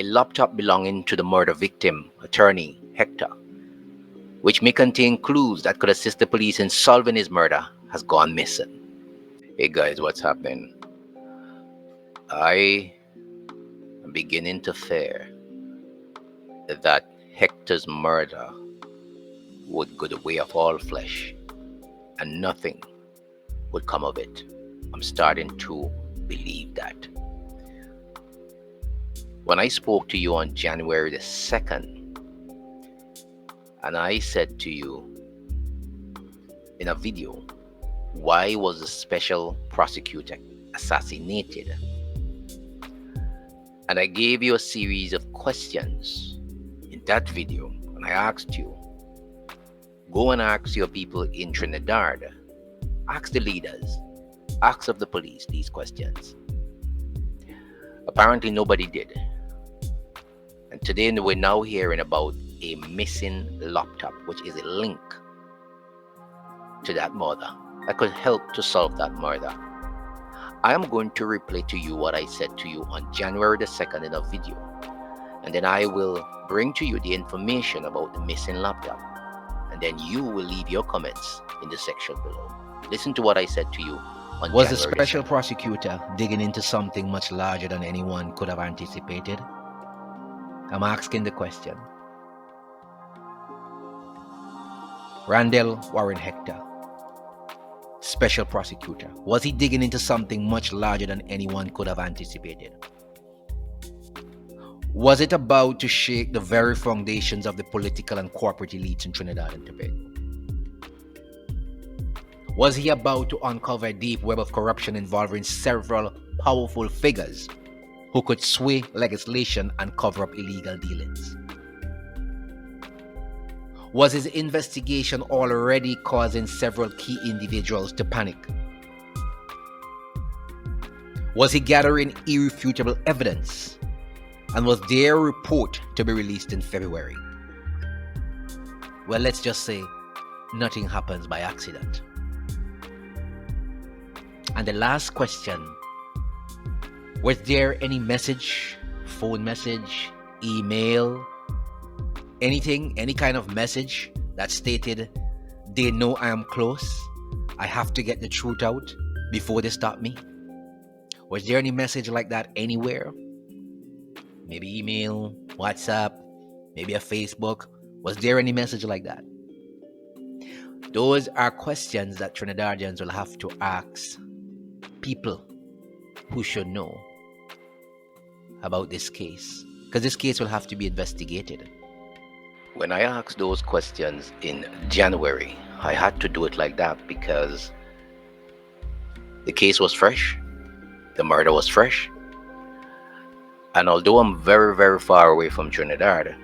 a laptop belonging to the murder victim, attorney Hector, which may contain clues that could assist the police in solving his murder, has gone missing. Hey guys, what's happening? I am beginning to fear that Hector's murder would go the way of all flesh and nothing would come of it. I'm starting to believe that. When I spoke to you on January the 2nd, and I said to you in a video, why was the special prosecutor assassinated? And I gave you a series of questions in that video, and I asked you, go and ask your people in Trinidad, ask the leaders, ask of the police these questions. Apparently nobody did. And today we're now hearing about a missing laptop, which is a link to that murder that could help to solve that murder. I am going to replay to you what I said to you on January the 2nd in a video. And then I will bring to you the information about the missing laptop. And then you will leave your comments in the section below. Listen to what I said to you on Was January the special 2nd. prosecutor digging into something much larger than anyone could have anticipated? I'm asking the question. Randall Warren Hector, special prosecutor, was he digging into something much larger than anyone could have anticipated? Was it about to shake the very foundations of the political and corporate elites in Trinidad and Tobago? Was he about to uncover a deep web of corruption involving several powerful figures who could sway legislation and cover up illegal dealings? Was his investigation already causing several key individuals to panic? Was he gathering irrefutable evidence? And was their report to be released in February? Well, let's just say nothing happens by accident. And the last question, was there any message, phone message, email, anything, any kind of message that stated, they know I am close, I have to get the truth out before they stop me? Was there any message like that anywhere? Maybe email, WhatsApp, maybe a Facebook. Was there any message like that? Those are questions that Trinidadians will have to ask people who should know about this case, because this case will have to be investigated. When I asked those questions in January, I had to do it like that because the case was fresh, the murder was fresh, and although I'm very, very far away from Trinidad,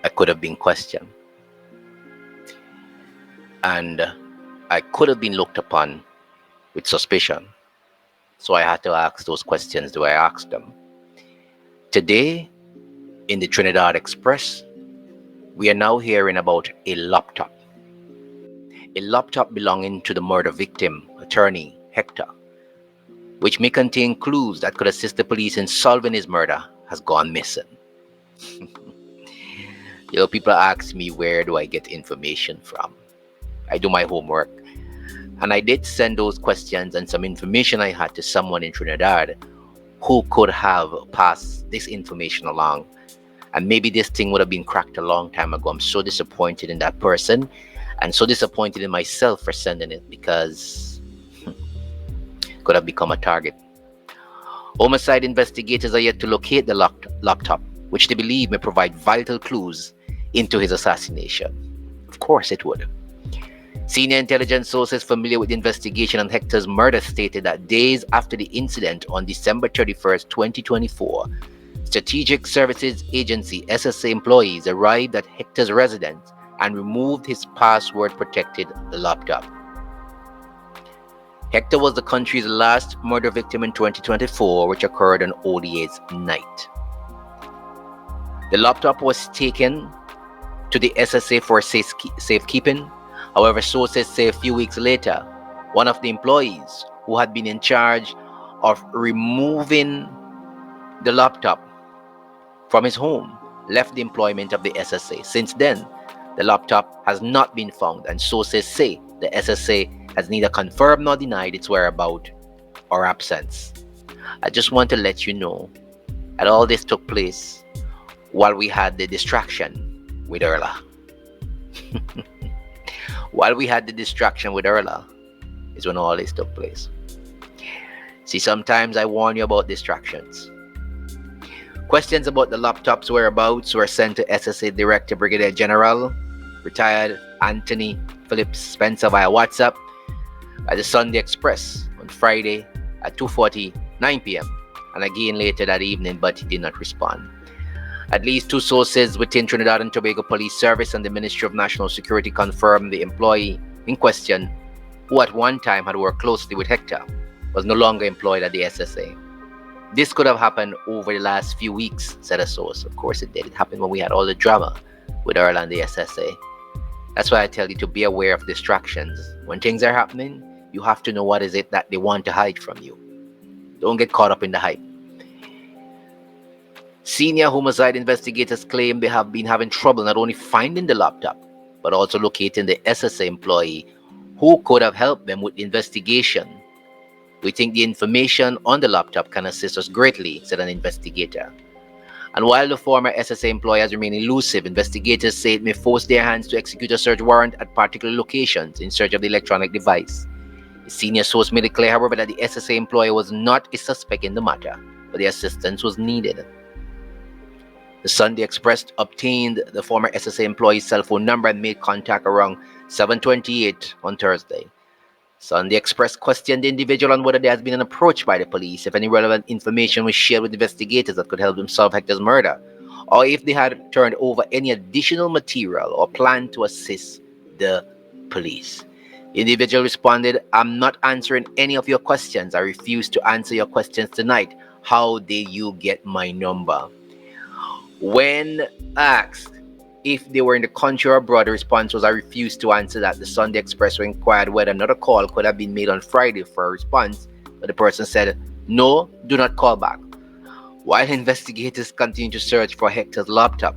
I could have been questioned. And I could have been looked upon with suspicion. So I had to ask those questions. Do I ask them? Today, in the Trinidad Express, we are now hearing about a laptop. A laptop belonging to the murder victim, attorney Hector, which may contain clues that could assist the police in solving his murder, has gone missing. People ask me, where do I get information from? I do my homework. And I did send those questions and some information I had to someone in Trinidad who could have passed this information along. And maybe this thing would have been cracked a long time ago. I'm so disappointed in that person and so disappointed in myself for sending it, because could have become a target. Homicide investigators are yet to locate the laptop, which they believe may provide vital clues into his assassination. Of course it would. Senior intelligence sources familiar with the investigation on Hector's murder stated that days after the incident on December 31st, 2024, Strategic Services Agency SSA employees arrived at Hector's residence and removed his password-protected laptop. Hector was the country's last murder victim in 2024, which occurred on ODA's night. The laptop was taken to the SSA for safekeeping. However, sources say a few weeks later, one of the employees who had been in charge of removing the laptop from his home left the employment of the SSA. Since then, the laptop has not been found, and sources say the SSA has neither confirmed nor denied its whereabouts or absence. I just want to let you know that all this took place while we had the distraction with Erla. While we had the distraction with Erla is when all this took place. See, sometimes I warn you about distractions. Questions about the laptop's whereabouts were sent to SSA Director Brigadier General, retired Anthony Phillips Spencer via WhatsApp at the Sunday Express on Friday at 2:49 p.m. and again later that evening, but he did not respond. At least two sources within Trinidad and Tobago Police Service and the Ministry of National Security confirmed the employee in question, who at one time had worked closely with Hector, was no longer employed at the SSA. This could have happened over the last few weeks, said a source. Of course it did. It happened when we had all the drama with Earl and the SSA. That's why I tell you to be aware of distractions. When things are happening, you have to know what is it that they want to hide from you. Don't get caught up in the hype. Senior homicide investigators claim they have been having trouble not only finding the laptop, but also locating the SSA employee who could have helped them with the investigation. We think the information on the laptop can assist us greatly, said an investigator. And while the former SSA employee has remained elusive, investigators say it may force their hands to execute a search warrant at particular locations in search of the electronic device. A senior source made it clear, however, that the SSA employee was not a suspect in the matter, but the assistance was needed. The Sunday Express obtained the former SSA employee's cell phone number and made contact around 7:28 on Thursday. Sunday Express questioned the individual on whether there has been an approach by the police, if any relevant information was shared with investigators that could help them solve Hector's murder, or if they had turned over any additional material or planned to assist the police. The individual responded, "I'm not answering any of your questions. I refuse to answer your questions tonight. How did you get my number?" When asked if they were in the country or abroad, the response was, "I refuse to answer that." The Sunday Express inquired whether another call could have been made on Friday for a response, but the person said, "No, do not call back." While investigators continue to search for Hector's laptop,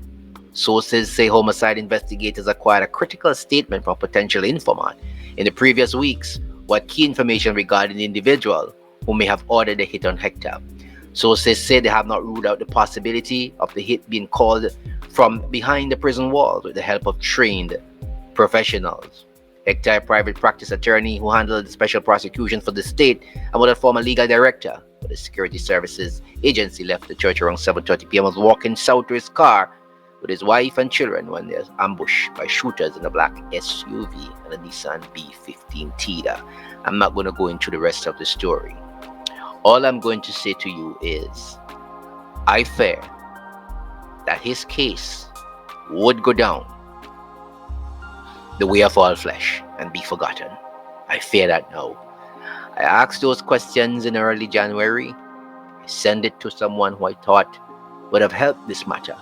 sources say homicide investigators acquired a critical statement from a potential informant in the previous weeks with key information regarding the individual who may have ordered the hit on Hector. Sources say they have not ruled out the possibility of the hit being called from behind the prison walls with the help of trained professionals. Hector, a private practice attorney who handled the special prosecution for the state and was a former legal director for the Security Services Agency, left the church around 7:30 p.m. was walking south to his car with his wife and children when they were ambushed by shooters in a black SUV and a Nissan B15 Tida. I'm not going to go into the rest of the story. All I'm going to say to you is, I fear that his case would go down the way of all flesh and be forgotten. I fear that now. I asked those questions in early January. I sent it to someone who I thought would have helped this matter.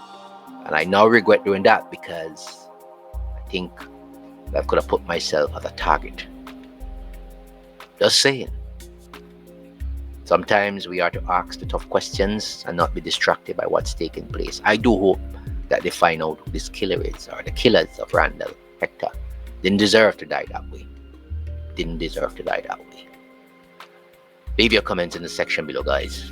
And I now regret doing that because I think I could have put myself as a target. Just saying. Sometimes we are to ask the tough questions and not be distracted by what's taking place. I do hope that they find out who this killer is, or the killers of Randall, Hector. Didn't deserve to die that way. Didn't deserve to die that way. Leave your comments in the section below, guys.